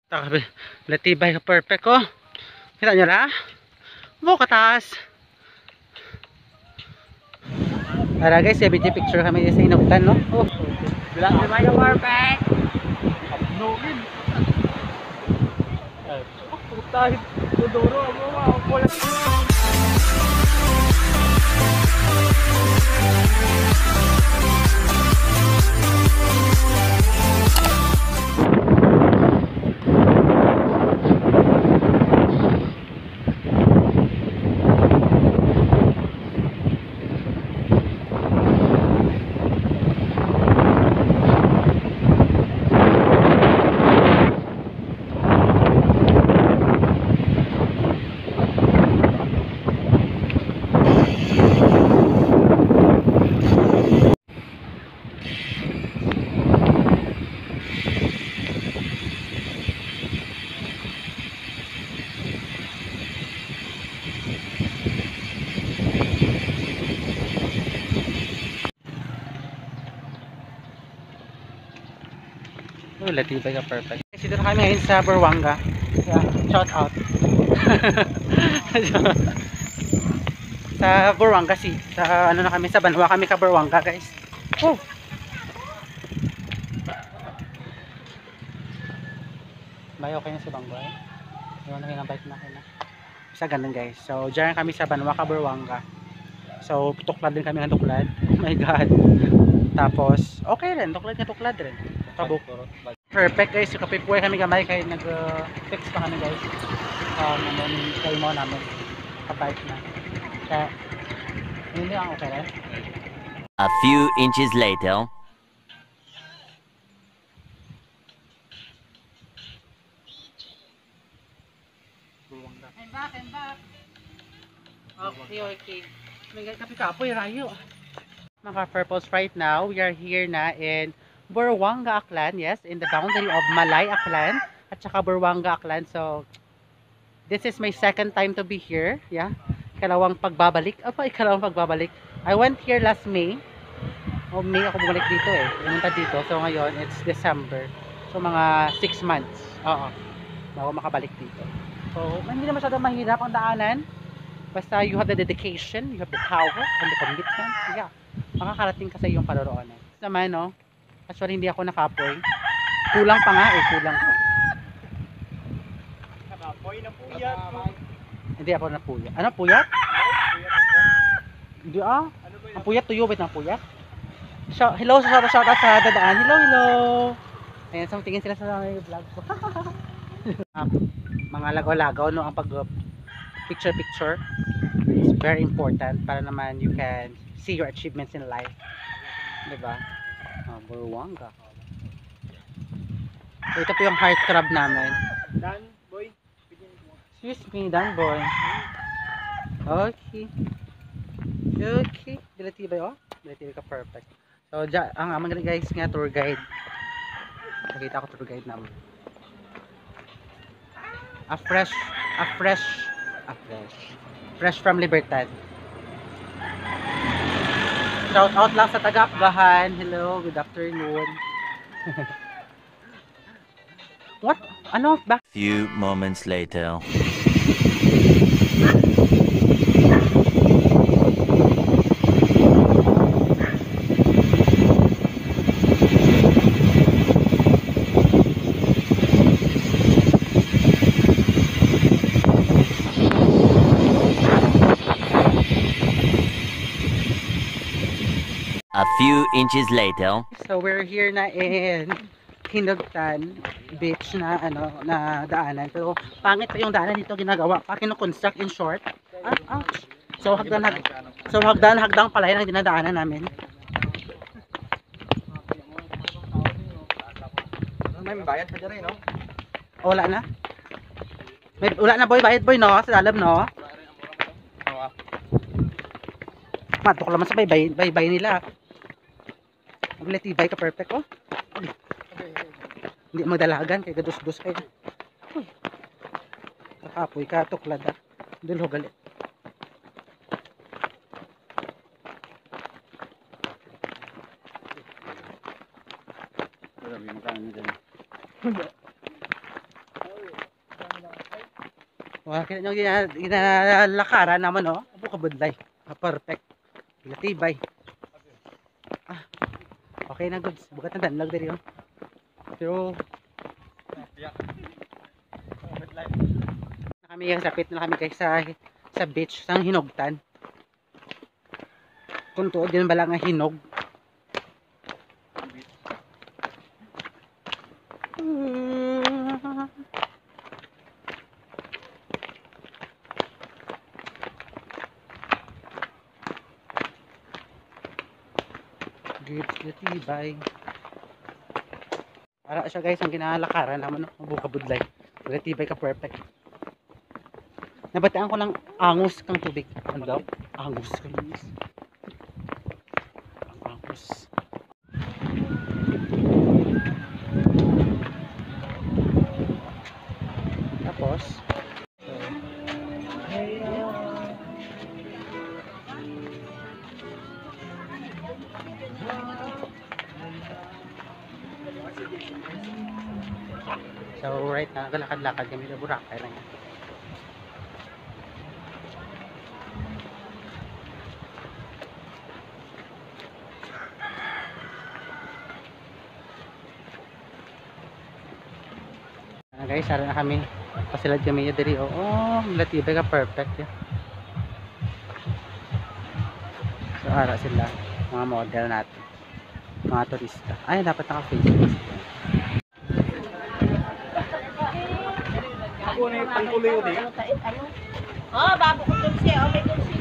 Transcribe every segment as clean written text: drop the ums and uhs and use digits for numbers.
Takabi, latibay ka perfect ko. Kita nyo na? Buka taas. Tara guys, BG picture kami sa inugtan, no? Oh. Latibay ka perfect. Abnogin. Putahit, duduro ako wala. Oh, latibay ka perfect. Dito na kami ngayon sa Buruanga. Yeah, shout out. Sa Buruanga sa ano na kami, sa Banwa kami ka Buruanga, guys. Oh. Bay, okay na si Bangboy. Iwan na bike na kayo na. Sa ganun guys. So, dyan kami sa Banwa ka Buruanga. So, tuklad din kami ng tuklad. Oh my god. Tapos, okay rin. Tuklad rin. Tabok. Perfect guys. So, kapipuhay kami gamay kaya nag-fix pa kami guys. Kayo mo namin. Kabike na. Kaya, hindi ang okay rin. A few inches later. I'm back. Okay. May kapoy rayo. Mga purples, right now, we are here na in Buruanga, Aklan. Yes, in the boundary of Malay, Aklan. At saka Buruanga, Aklan. So, this is my second time to be here. Yeah. Ikalawang pagbabalik. I went here last May. May ako bumalik dito eh. Pumunta dito. So, ngayon, it's December. So, mga 6 months. Oo. Bago makabalik dito. So, hindi na masyadong mahirap ang daanan. Basta you have the dedication, you have the power, and the commitment. Yeah. Makakarating ka sa iyong paroroonan. Naman, no? Actually, hindi ako nakapoy. Kulang pa nga eh. Kulang pa. Nakapoy na puyat. Hindi ako napuyat. Ano, puyat? Hindi ah. Ang puyat, tuyo. Wait, ang puyat? Hello, shout out sa dadaan. Hello. Ayan, so tingin sila sa vlog ko. Mga lagaw-lagaw, no? Ang pag picture is very important para naman you can see your achievements in life, diba? Buruanga. So ito po yung heart crab namin. Dan boy, Excuse me, Dan boy. Okay. Dilatibay, oh. Dilatibay ka perfect. So ang mga guys nga tour guide. Nakita ko tour guide namin. Fresh from Libertad. Shout out lang sa taga-Apgahan. Hello, good afternoon. What? Ano? Back? Few moments later. A few inches later. So we're here na in Hinugtan Beach na na daanan. Pero pangit pa yung daanan dito ginagawa. Pa kino-construct in short. Ouch. So hagdan pala yan ang dinadaanan namin. may bayad pa dyan no? Wala na. Wala na boy, bayad boy no, sa dalam no. Matok laman sa baybay nila. Maglatibay ka perfect oh. Hindi magdalagan kay gadus-dus kay. Nakapoy ka tuklad ah. Dulho gali. Grabe magkano dyan. Wala kita nyo ginalakaran naman, no? Apo kabudlay. Perfect. Latibay. Ah, okay na, goods. Bukat na danlag dali, oh. Pero, na kami sapit na kami guys sa beach, sa hinugtan. Kung tuod din bala nga hinog. Tibay. Para siya guys ang ginalakaran naman ng buka budlay. Tibay ka perfect. Nabataan ko lang angus kang tubig. Ano daw? Angus ka guys. Angus. Tapos so right na nagalakad-lakad kami sa Boracay lang yan. Guys, sara na kami pasilad kami ya diri. Oo, latibay ka perfect ya. So ara sila mga model natin, mga turista. Ay, dapat naka-face mask. Ako na yung pangkuloy ko din. Oh, bago ko tulsi. Oh, may tulsi.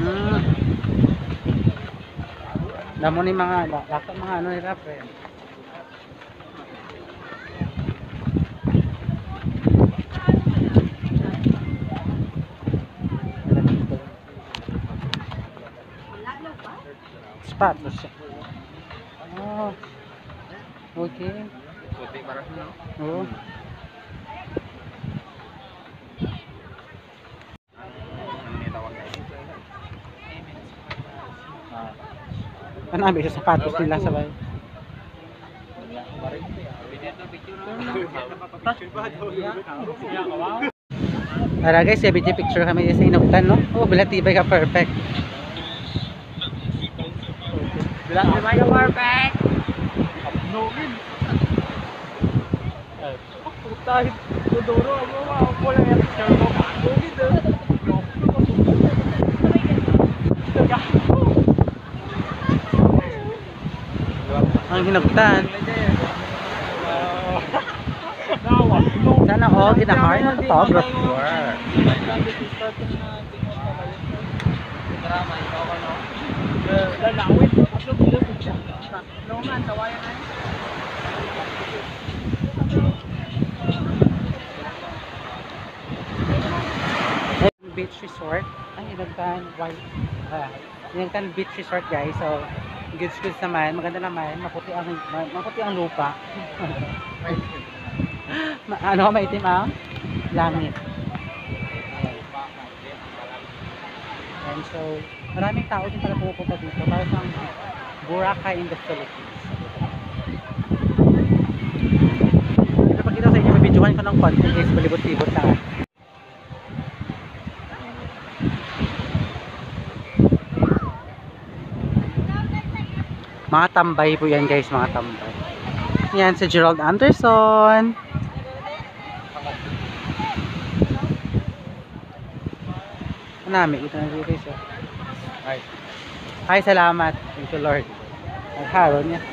Damo ni mga dapat mga ano nila pre. Sapatos siya. Oh. Okay. Puti para sa no? Oo. Ano namin sa sapatos nila sabay. Tara guys, video picture kami sa inugtan, no? Oh, bilatibay ka perfect. Bilatibay ka perfect. Nogin. Putahit. Tudoro. Ako lang yung picture mo. Nogin daw. Ang hinugtan. Sana all ginahard ng photographer. Lalawit. Loman, tawayan na. Beach resort. Ay, hinugtan. White. Hinugtan beach resort guys. So, goods naman. Maganda naman. Maputi ang lupa. Ano, maitim ang langit. And so, maraming tao din pala pupunta dito. Para sa Boracay in the Philippines. Ipapakita sa inyo, may videohan ko ng content guys. Balibot-libot na. Mga tambay po yan guys, mga tambay. Yan si Gerald Anderson. Nami, ito na dito siya. Ay, salamat. Thank you Lord. Nagharo niya.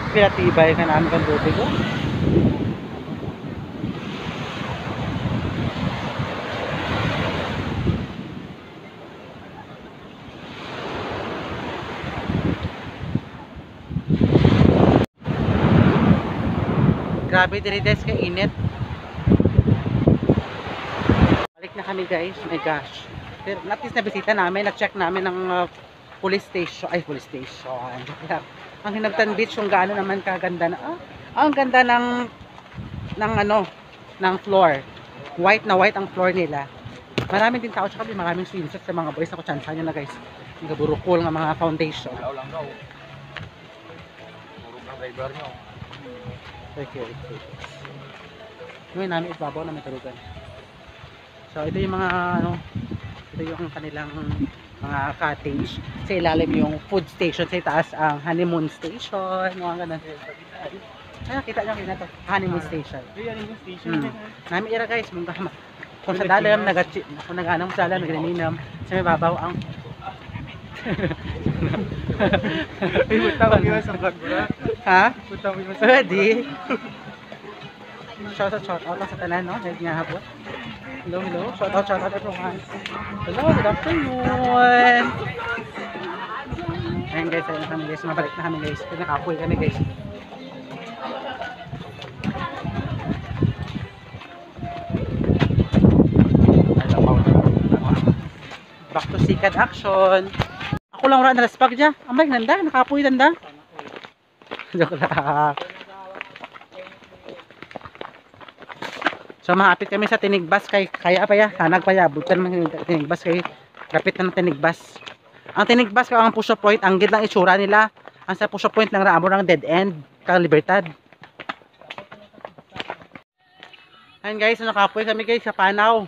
Pinatibay ka namin kang tubig ko. Grabe diri guys, kainit. Balik na kami guys, my gosh. Pero at least na bisita namin, na-check namin ng police station. Ang Hinugtan Beach kung gaano naman kaganda na. Ang ganda ng floor. White na white ang floor nila. Maraming din tao, tsaka maraming swimsuit sa mga boys na kutsantsa nyo na guys. Yung gaburukol ng mga foundation. Wala lang daw. Puro ng driver nyo. Okay. Ngayon namin ibabaw na may talugan. So ito yung mga ano, ito yung kanilang mga cottage. Sa ilalim yung food station, sa itaas ang honeymoon station, mga ganun. Ay, kita nyo kina to, honeymoon station. Yan yung station. Nami ira guys, mong gama. Kung sa dalam kung naganam sa dalam nagninam, sa may babaw ang Punta mo yung sa Bagura. ha? Punta mo yung sa Pwede. Shout out lang sa tanan, no? Dahil nga hapon. Hello. Shout out everyone. Hello, good afternoon. Ayun guys, ayun kami guys. Mabalik na kami guys. Pinakapoy kami guys. Back to Sikad action. Ako lang wala nalaspag dyan. Amay, nanda. Nakapoy nanda. Joke lang. So mahapit kami sa Tinigbas kaya pa ya, hanag pa ya, bukan man Tinigbas kay kapit na ng Tinigbas. Ang Tinigbas ka ang Puso Point, ang gid lang itsura nila. Ang sa Puso Point lang raamo ng dead end, kang Libertad. Ayun guys, nakapoy kami guys sa Panaw.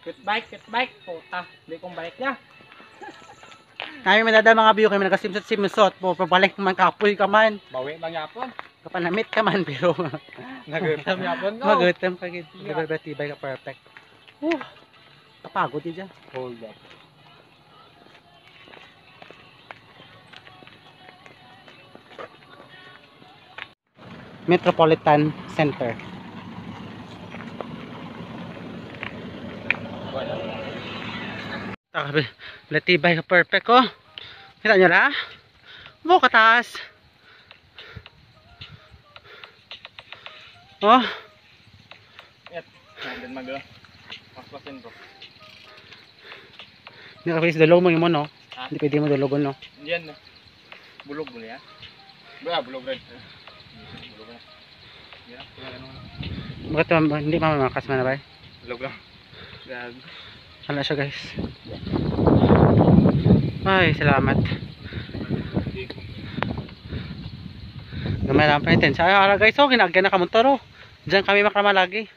Pit bike, puta. Hindi kong bike niya. Kami madada mga view kami nagasimsot po, pabalik man kapoy ka man. Bawi bang yapon? Kapanamit ka man pero Nagutom yapon ko. magutom ka gid. Tibay ka perfect. Kapagod din dyan. Hold up. Metropolitan Center. Latibay ka perfect ko. Kita nyo na? Buo kataas. Oh. Nandun mag-o. Maspasin ko. Hindi ka pwede dulog mo yun mo no? Ha? Hindi pwede mo dulogon no? Yan. Bulog mo niya. Bulog rin. Bulog na. Yan. Bakit hindi mamamakas man na ba? Bulog lang. Gag. Wala siya guys. Ay, salamat. Gamay lang pa natin. Sa araw guys, ginagyan na kamontoro. Diyan kami makramalagi.